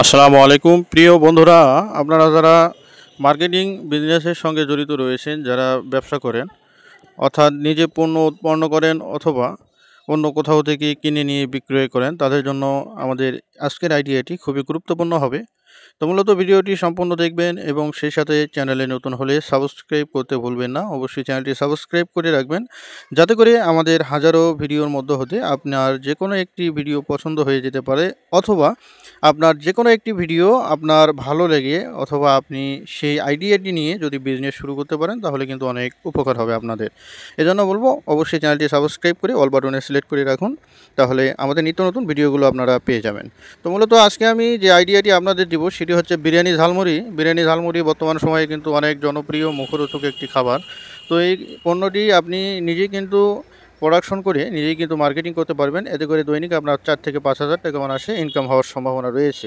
আসসালামু আলাইকুম প্রিয় বন্ধুরা, আপনারা যারা মার্কেটিং বিজনেসের সঙ্গে জড়িত রয়েছেন, যারা ব্যবসা করেন অর্থাৎ নিজে পণ্য উৎপন্ন করেন অথবা অন্য কোথাও থেকে কিনে নিয়ে বিক্রয় করেন, তাদের জন্য আমাদের আজকের আইডিয়াটি খুবই গুরুত্বপূর্ণ হবে। তো মূলত ভিডিওটি সম্পূর্ণ দেখবেন এবং সেই সাথে চ্যানেলে নতুন হলে সাবস্ক্রাইব করতে ভুলবেন না। অবশ্যই চ্যানেলটি সাবস্ক্রাইব করে রাখবেন, যাতে করে আমাদের হাজারো ভিডিওর মধ্যে হতে আপনার যে কোনো একটি ভিডিও পছন্দ হয়ে যেতে পারে, অথবা আপনার যে কোনো একটি ভিডিও আপনার ভালো লেগে অথবা আপনি সেই আইডিয়াটি নিয়ে যদি বিজনেস শুরু করতে পারেন, তাহলে কিন্তু অনেক উপকার হবে আপনাদের। এজন্য বলবো অবশ্যই চ্যানেলটি সাবস্ক্রাইব করে অল বাটনে সিলেক্ট করে রাখুন, তাহলে আমাদের নিত্য নতুন ভিডিওগুলো আপনারা পেয়ে যাবেন। তো মূলত আজকে আমি যে আইডিয়াটি আপনাদের দিব সেটি হচ্ছে বিরিয়ানি ঝালমুড়ি। বিরিয়ানি ঝালমুড়ি বর্তমান সময়ে কিন্তু অনেক জনপ্রিয় মুখরোচক একটি খাবার। তো এই পণ্যটি আপনি নিজেই কিন্তু প্রোডাকশন করে নিজেই কিন্তু মার্কেটিং করতে পারবেন। এতে করে দৈনিক আপনার 4 থেকে 5,000 টাকা মাসে ইনকাম হওয়ার সম্ভাবনা রয়েছে।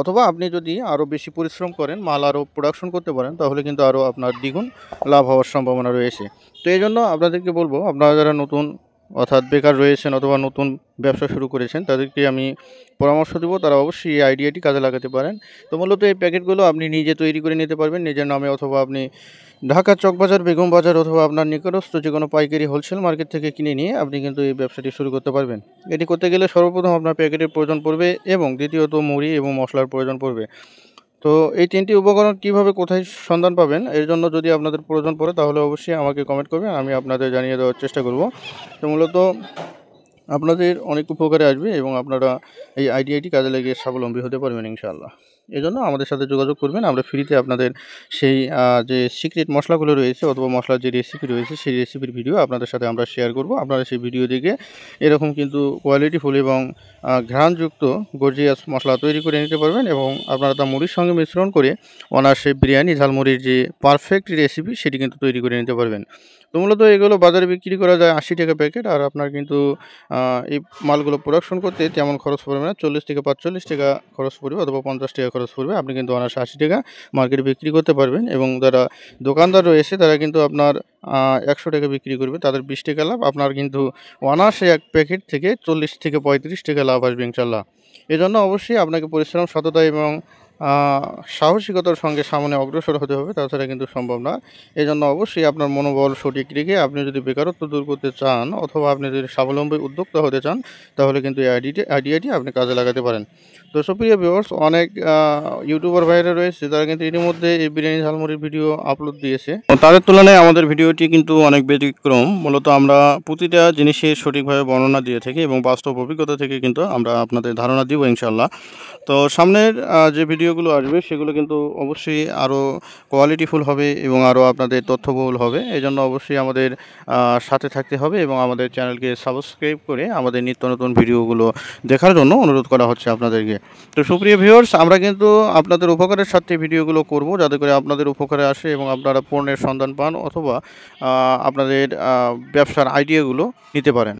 অথবা আপনি যদি আরও বেশি পরিশ্রম করেন, মাল আরও প্রোডাকশন করতে পারেন, তাহলে কিন্তু আরও আপনার দ্বিগুণ লাভ হওয়ার সম্ভাবনা রয়েছে। তো এই জন্য আপনাদেরকে বলবো, আপনারা যারা নতুন অর্থাৎ বেকার রয়েছেন অথবা নতুন ব্যবসা শুরু করেছেন, তাদেরকে আমি পরামর্শ দেব তারা অবশ্যই এই আইডিয়াটি কাজে লাগাতে পারেন। তো মূলত এই প্যাকেটগুলো আপনি নিজে তৈরি করে নিতে পারবেন নিজের নামে, অথবা আপনি ঢাকা চকবাজার, বেগম বাজার অথবা আপনার নিকটস্থ যে কোনো পাইকারি হোলসেল মার্কেট থেকে কিনে নিয়ে আপনি কিন্তু এই ব্যবসাটি শুরু করতে পারবেন। এটি করতে গেলে সর্বপ্রথম আপনার প্যাকেটের প্রয়োজন পড়বে এবং দ্বিতীয়ত মুড়ি এবং মশলার প্রয়োজন পড়বে। তো এই 3টি উপকরণ কিভাবে কোথায় সন্ধান পাবেন, এর জন্য যদি আপনাদের প্রয়োজন পড়ে তাহলে অবশ্যই আমাকে কমেন্ট করবেন, আমি আপনাদের জানিয়ে দেওয়ার চেষ্টা করব। তো মূলত আপনাদের অনেক উপকারে আসবে এবং আপনারা এই আইডিয়াটি কাজে লাগিয়ে স্বাবলম্বী হতে পারবেন ইনশাআল্লাহ। এজন্য আমাদের সাথে যোগাযোগ করবেন, আমরা ফ্রিতে আপনাদের সেই যে সিক্রেট মশলাগুলো রয়েছে অথবা মশলার যে রেসিপি রয়েছে সেই রেসিপির ভিডিও আপনাদের সাথে আমরা শেয়ার করব। আপনারা সেই ভিডিও দেখে এরকম কিন্তু কোয়ালিটিফুল এবং ঘ্রাণযুক্ত গর্জিয়াস মশলা তৈরি করে নিতে পারবেন এবং আপনারা তা মুড়ির সঙ্গে মিশ্রণ করে অনায়াসে বিরিয়ানি ঝালমুড়ির যে পারফেক্ট রেসিপি সেটি কিন্তু তৈরি করে নিতে পারবেন। তো মূলত এগুলো বাজারে বিক্রি করা যায় 80 টাকা প্যাকেট, আর আপনার কিন্তু এই মালগুলো প্রোডাকশন করতে তেমন খরচ পড়বে না। 40 থেকে 45 টাকা খরচ পড়বে অথবা 50 টাকা খরচ পড়বে। আপনি কিন্তু অনায়াসে 80 টাকা মার্কেটে বিক্রি করতে পারবেন এবং যারা দোকানদার রয়েছে তারা কিন্তু আপনার 100 টাকা বিক্রি করবে, তাদের 20 টাকা লাভ। আপনার কিন্তু অনায়াসে এক প্যাকেট থেকে 40 থেকে 35 টাকা লাভ আসবে ইনশাআল্লাহ। এজন্য অবশ্যই আপনাকে পরিশ্রম, সততা এবং সাহসিকতার সঙ্গে সামনে অগ্রসর হতে হবে, তাছাড়া কিন্তু সম্ভব না। এজন্য অবশ্যই আপনার মনোবল সঠিক রেখে আপনি যদি বেকারত্ব দূর করতে চান অথবা আপনি যদি স্বাবলম্বী উদ্যোক্তা হতে চান, তাহলে কিন্তু এই আইডিয়াটি আপনি কাজে লাগাতে পারেন। তো সুপ্রিয় ভিউয়ার্স, অনেক ইউটিউবার ভাইরা রয়েছে তারা কিন্তু ইতিমধ্যে এই বিরিয়ানি ঝালমুড়ির ভিডিও আপলোড দিয়েছে। তাদের তুলনায় আমাদের ভিডিওটি কিন্তু অনেক ব্যতিক্রম। মূলত আমরা প্রতিটা জিনিসের সঠিকভাবে বর্ণনা দিয়ে থাকি এবং বাস্তব অভিজ্ঞতা থেকে কিন্তু আমরা আপনাদের ধারণা দিব ইনশাআল্লাহ। তো সামনের যে ভিডিওগুলো আসবে সেগুলো কিন্তু অবশ্যই আরও কোয়ালিটিফুল হবে এবং আরও আপনাদের তথ্যবহুল হবে। এজন্য অবশ্যই আমাদের সাথে থাকতে হবে এবং আমাদের চ্যানেলকে সাবস্ক্রাইব করে আমাদের নিত্য নতুন ভিডিওগুলো দেখার জন্য অনুরোধ করা হচ্ছে আপনাদেরকে। তো সুপ্রিয় ভিউয়ার্স, আমরা কিন্তু আপনাদের উপকারের সাথে ভিডিওগুলো করব, যাতে করে আপনাদের উপকারে আসে এবং আপনারা পণ্যের সন্ধান পান অথবা আপনাদের ব্যবসার আইডিয়াগুলো নিতে পারেন।